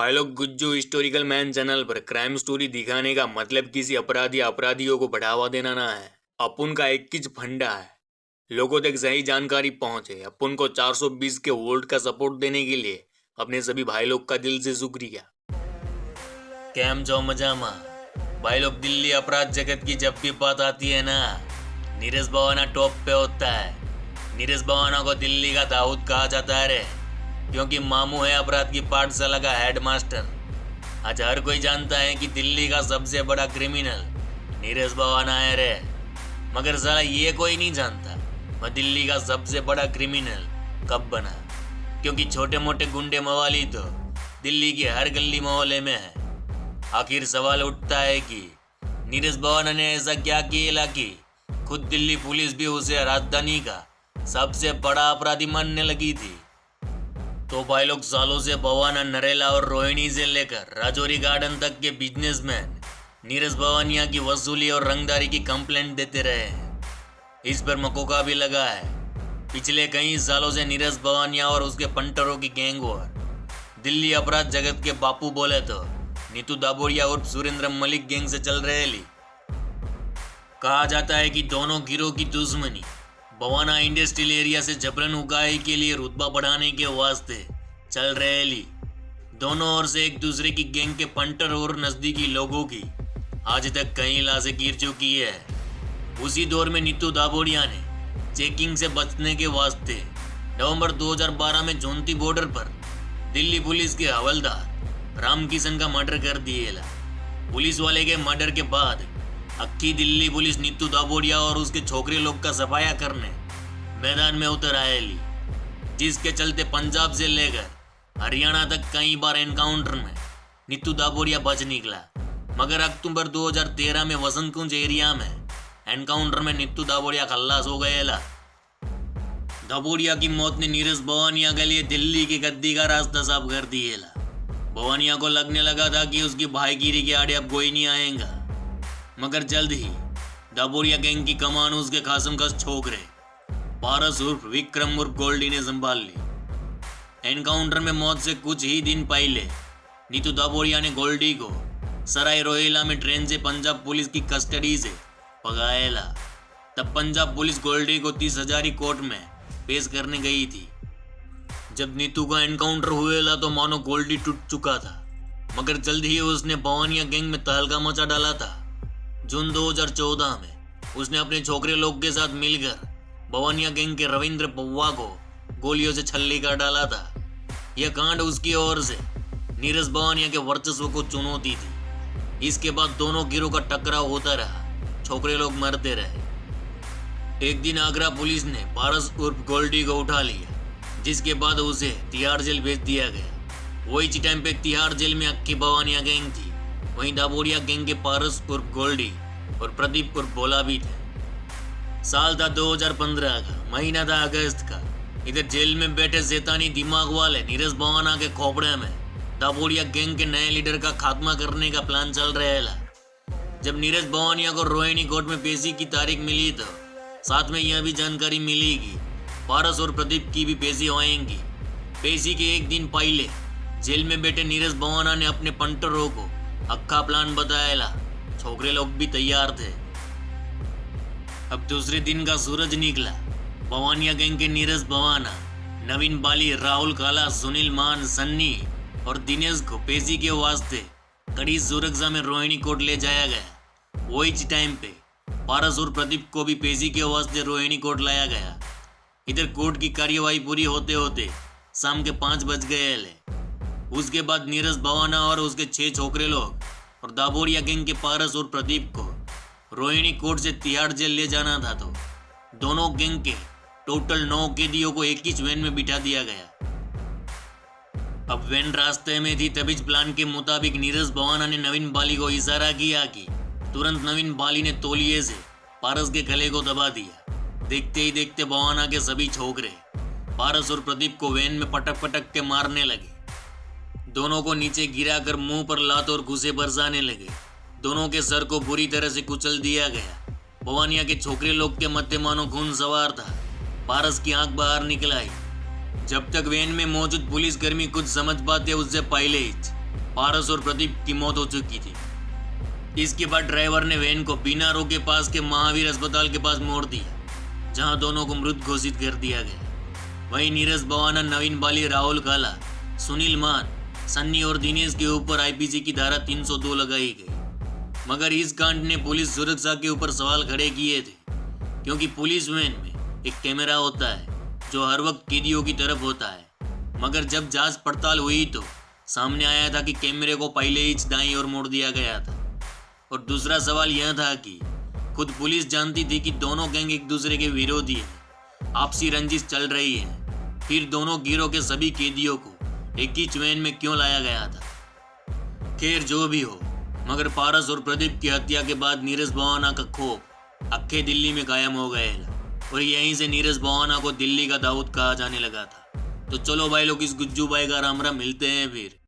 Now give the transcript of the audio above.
भाई लोग Gujju historical man channel पर क्राइम स्टोरी दिखाने का मतलब किसी अपराधी अपराधियों को बढ़ावा देना ना है। अपुन का एक ही फंडा है, लोगों तक सही जानकारी पहुंचे। अपुन को 420 के वोल्ट का सपोर्ट देने के लिए अपने सभी भाई लोग का दिल से शुक्रिया। कैम जो मजामा भाई लोग, दिल्ली अपराध जगत की जब भी बात आती है ना, नीरज भवाना टॉप पे होता है। नीरज भवाना को दिल्ली का दाऊद कहा जाता है रे, क्योंकि मामू है अपराध की पाठशाला का हेडमास्टर। आज हर कोई जानता है कि दिल्ली का सबसे बड़ा क्रिमिनल नीरज भवाना है रे, मगर साला ये कोई नहीं जानता वह दिल्ली का सबसे बड़ा क्रिमिनल कब बना। क्योंकि छोटे मोटे गुंडे मवाली तो दिल्ली की हर गली मोहल्ले में है। आखिर सवाल उठता है कि नीरज भवाना ने ऐसा क्या किया कि खुद दिल्ली पुलिस भी उसे राजधानी का सबसे बड़ा अपराधी मानने लगी थी। तो भाई लोग, सालों से भवाना, नरेला और रोहिणी से लेकर राजौरी गार्डन तक के बिजनेसमैन नीरज भवानिया की वसूली और रंगदारी की कंप्लेंट देते रहे हैं। इस पर मकोका भी लगा है। पिछले कई सालों से नीरज भवानिया और उसके पंटरों की गैंग वॉर दिल्ली अपराध जगत के बापू बोले तो नीतू दाबोरिया और सुरेंद्र मलिक गैंग से चल रहे ली। कहा जाता है कि दोनों गिरोह की दुश्मनी भवाना इंडस्ट्रियल एरिया से जबरन उगाही के लिए रुतबा बढ़ाने के वास्ते चल रहे ली। दोनों ओर से एक दूसरे की गैंग के पंटर और नजदीकी लोगों की आज तक कई लाशें गिर चुकी है। उसी दौर में नीतू दाबोरिया ने चेकिंग से बचने के वास्ते नवंबर 2012 में जोंती बॉर्डर पर दिल्ली पुलिस के हवलदार रामकिशन का मर्डर कर दिए। पुलिस वाले के मर्डर के बाद अक्की दिल्ली पुलिस नीतू दाबोरिया और उसके छोकरे लोग का सफाया करने मैदान में उतर आए ली, जिसके चलते पंजाब से लेकर हरियाणा तक कई बार एनकाउंटर में नीतू दाबोरिया बच निकला। मगर अक्टूबर 2013 में वसंत कुंज एरिया में एनकाउंटर में नीतू दाबोरिया खल्लास हो गए। दाबोरिया की मौत ने नीरज भवानिया के लिए दिल्ली की गद्दी का रास्ता साफ कर दिया। भवानिया को लगने लगा था कि उसकी भाईगिरी के आड़े अब कोई नहीं आएगा, मगर जल्द ही दाबोरिया गैंग की कमान उसके खासम खस छोकरे पारस उर्फ विक्रम उर्फ गोल्डी ने संभाल ली। एनकाउंटर में मौत से कुछ ही दिन पहले नीतू दाबोरिया ने गोल्डी को सराय रोहिला में ट्रेन से पंजाब पुलिस की कस्टडी से भगाया। तब पंजाब पुलिस गोल्डी को 30,000 कोर्ट में पेश करने गई थी। जब नीतू का एनकाउंटर हुआ तो मानो गोल्डी टूट चुका था, मगर जल्द ही उसने भवानिया गैंग में तहलका मचा डाला था। जून 2014 में उसने अपने छोकरे लोग के साथ मिलकर भवानिया गैंग के रविंद्र पौवा को गोलियों से छल्ली कर डाला था। यह कांड उसकी ओर से नीरज भवानिया के वर्चस्व को चुनौती थी। इसके बाद दोनों गिरोह का टकराव होता रहा, छोकरे लोग मरते रहे। एक दिन आगरा पुलिस ने पारस उर्फ गोल्डी को उठा लिया, जिसके बाद उसे तिहाड़ जेल भेज दिया गया। वही टाइम पे तिहाड़ जेल में अक्की भवानिया गैंग थी, वहीं दाबोरिया गैंग के पारस उर्फ गोल्डी और प्रदीप उर्फ भोला भी थे। साल था 2015 का, महीना था अगस्त का। इधर जेल में बैठे शैतानी दिमाग वाले नीरज भवाना के खोपड़े में दाबोरिया गैंग के नए लीडर का खात्मा करने का प्लान चल रहा। जब नीरज भवानिया को रोहिणी कोर्ट में पेशी की तारीख मिली तो साथ में यह भी जानकारी मिली कि पारस और प्रदीप की भी पेशी होएंगी। पेशी के एक दिन पहले जेल में बैठे नीरज भवाना ने अपने पंटरों को अक्का प्लान बताया। छोकरे लोग भी तैयार थे। अब दूसरे दिन का सूरज निकला। भवानिया गैंग के नीरज भवाना, नवीन बाली, राहुल काला, सुनील मान, सन्नी और दिनेश को पेशी के वास्ते कड़ी सुरक्षा में रोहिणी कोर्ट ले जाया गया। वही टाइम पे पारस और प्रदीप को भी पेशी के वास्ते रोहिणी कोर्ट लाया गया। इधर कोर्ट की कार्यवाही पूरी होते होते शाम के 5 बज गए। उसके बाद नीरज भवाना और उसके 6 छोकरे लोग और दाबोरिया गैंग के पारस और प्रदीप को रोहिणी कोर्ट से तिहाड़ जेल ले जाना था। तो दोनों गैंग के टोटल 9 कैदियों को एक ही वैन में बिठा दिया गया। अब वैन रास्ते में थी, तभी प्लान के मुताबिक नीरज भवाना ने नवीन बाली को इशारा किया कि तुरंत नवीन बाली ने तौलिए से पारस के गले को दबा दिया। देखते ही देखते भवाना के सभी छोकरे पारस और प्रदीप को वैन में पटक पटक के मारने लगे। दोनों को नीचे गिराकर मुंह पर लात और घुसे बरसाने लगे। दोनों के सर को बुरी तरह से कुचल दिया गया। भवानिया के छोकरे लोग के मध्य मानो खून सवार था। पारस की आंख बाहर निकल आई। जब तक वैन में मौजूद पुलिसकर्मी कुछ समझ पाते उससे पहले ही पारस और प्रदीप की मौत हो चुकी थी। इसके बाद ड्राइवर ने वैन को बिना रोके पास के महावीर अस्पताल के पास मोड़ दिया, जहां दोनों को मृत घोषित कर दिया गया। वहीं नीरज बवाना, नवीन बाली, राहुल काला, सुनील मान, सन्नी और दिनेश के ऊपर आईपीसी की धारा 302 लगाई गई। मगर इस कांड ने पुलिस सुरक्षा के ऊपर सवाल खड़े किए थे, क्योंकि पुलिस वैन में एक कैमरा होता है जो हर वक्त कैदियों की तरफ होता है। मगर जब जांच पड़ताल हुई तो सामने आया था कि कैमरे को पहले ही दाईं ओर मोड़ दिया गया था। और दूसरा सवाल यह था कि खुद पुलिस जानती थी कि दोनों गैंग एक दूसरे के विरोधी हैं, आपसी रंजिश चल रही है, फिर दोनों गिरोह के सभी कैदियों को एक ही वैन में क्यों लाया गया था। खैर जो भी हो, मगर पारस और प्रदीप की हत्या के बाद नीरज बवाना का खौफ अक्खे दिल्ली में कायम हो गया और यहीं से नीरज बवाना को दिल्ली का दाऊद कहा जाने लगा था। तो चलो भाई लोग, इस गुज्जू भाई का राम राम, मिलते हैं फिर।